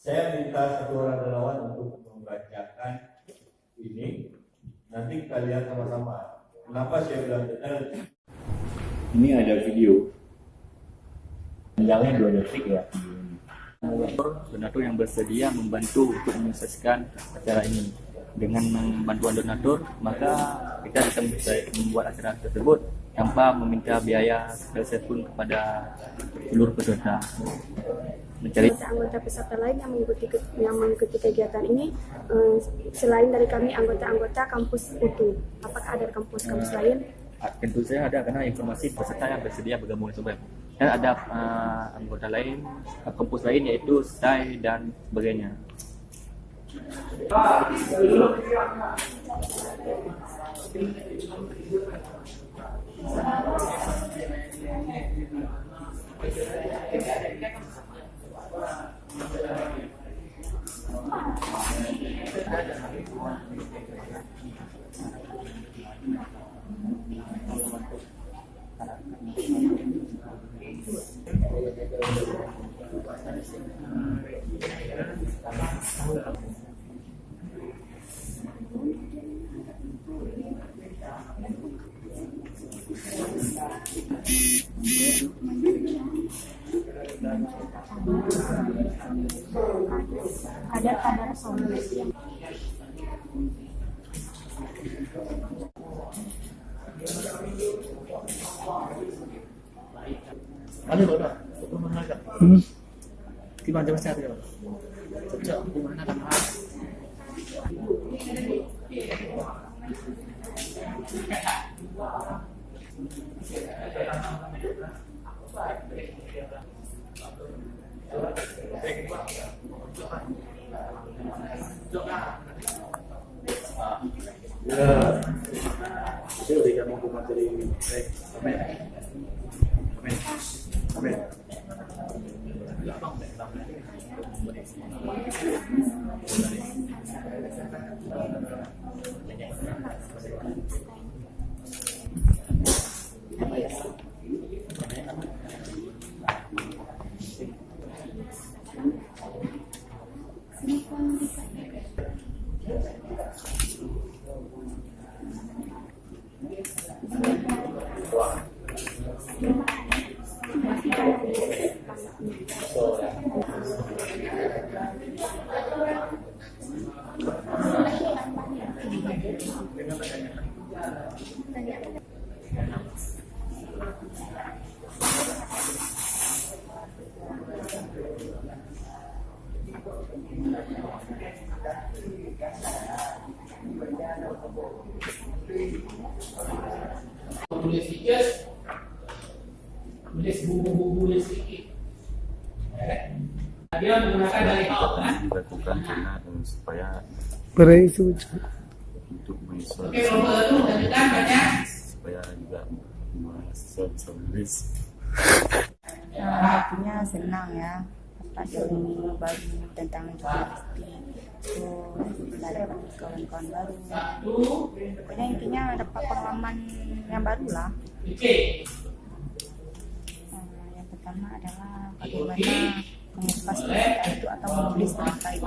Saya minta satu orang relawan untuk membacakan ini. Nanti kita lihat sama-sama. Kenapa saya bilang benar? Ini ada video. Panjangnya 2 detik ya. Donatur yang bersedia membantu untuk menyukseskan acara ini. Dengan bantuan donatur, maka kita bisa membuat acara tersebut tanpa meminta biaya sebesar pun kepada seluruh peserta. Anggota peserta lain yang mengikuti kegiatan ini, selain dari kami anggota kampus UTU, apakah ada kampus-kampus lain? Tentu saja ada, karena informasi peserta yang bersedia bergabung itu banyak. Dan ada anggota lain, kampus lain yaitu STAI dan sebagainya. Ada kadar somasi yang Ano ba? Pumanaga. Tiba jam siapa ya? Cocok pumanaga mahal. Ya, saya udah kamu materi baik. Amin. Amin. Amin. Tulis buku-buku sedikit. Dia menggunakan dari dilakukan karena supaya untuk supaya juga mahasiswa bisa menulis. Artinya senang ya, dapat ilmu baru tentang jurnalistik, belajar kawan-kawan baru. Pokoknya intinya dapat pengalaman yang baru lah. Yang pertama adalah bagaimana mengupas itu atau menulis terkait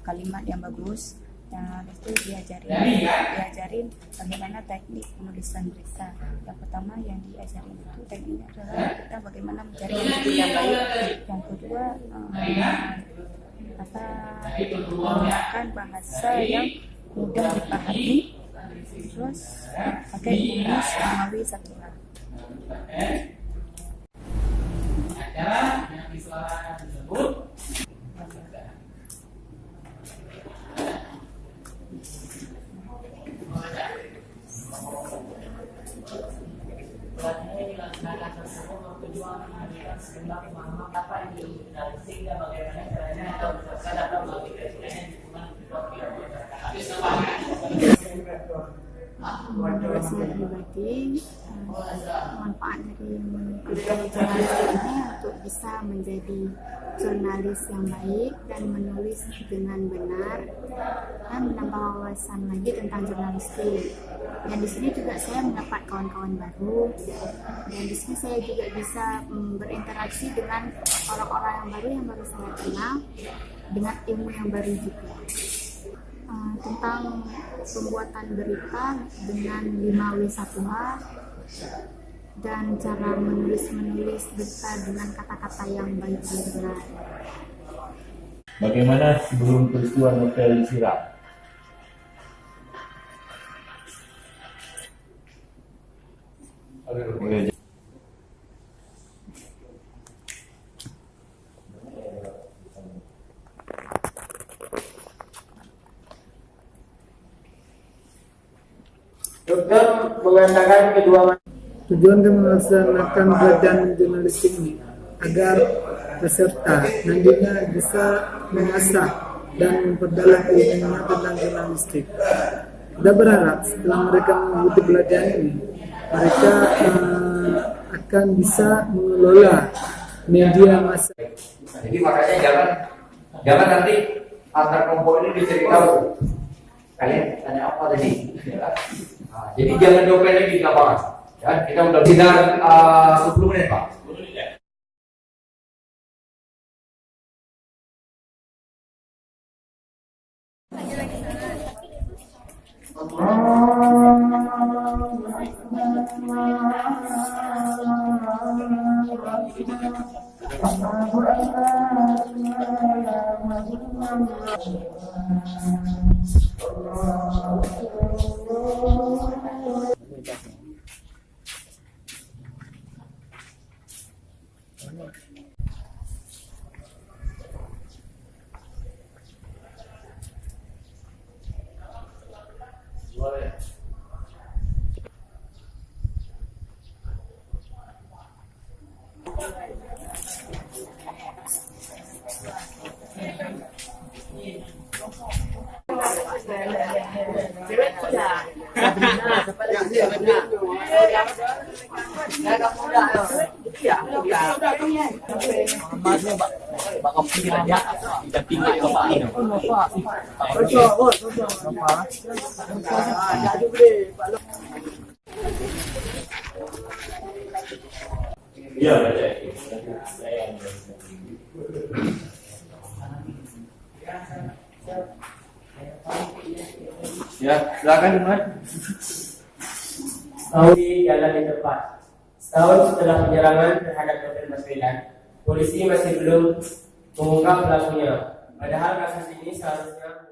kalimat yang bagus. Yang itu diajarin bagaimana teknik penulisan berita. Yang pertama yang diajarin itu tekniknya adalah kita bagaimana mencari judul yang baik. Yang kedua menggunakan bahasa yang mudah dipahami. Terus pakai rumus Romawi 1. yang disuarakan tersebut dilaksanakan tersebut bertujuan menghadirkan sejumlah pemahaman apa yang jurnalistik dan bagaimana caranya atau berdasarkan atau melalui kajian hubungan pribadi manfaat dari jurnalistik ini untuk bisa menjadi jurnalis yang baik dan menulis dengan benar dan menambah wawasan lagi tentang jurnalistik. Dan di sini juga saya mendapat kawan-kawan baru, dan di sini saya juga bisa berinteraksi dengan orang-orang yang baru saya kenal dengan ilmu yang baru juga. Tentang pembuatan berita dengan 5W1H dan cara menulis berita dengan kata-kata yang baik dan benar. Bagaimana sebelum peristiwa novel disiram? Dokter mengatakan kedua tujuan kami melaksanakan pelatihan jurnalistik ini agar peserta nantinya bisa mengasah dan memperdalam ilmunya tentang jurnalistik. Kita berharap setelah mereka mengikuti pelatihan ini, mereka akan bisa mengelola media massa. Jadi makanya jangan nanti antar kelompok ini diceritakan. Kalian tanya apa tadi? Nah, jadi jangan diopen lagi di lapangan. Ya, kita udah sidang 10 menit, Pak. Iya, Ya, silakan Mas. Di jalan yang tepat. Setahun setelah penyerangan terhadap Novel Baswedan, polisi masih belum mengungkap pelakunya. Padahal kasus ini seharusnya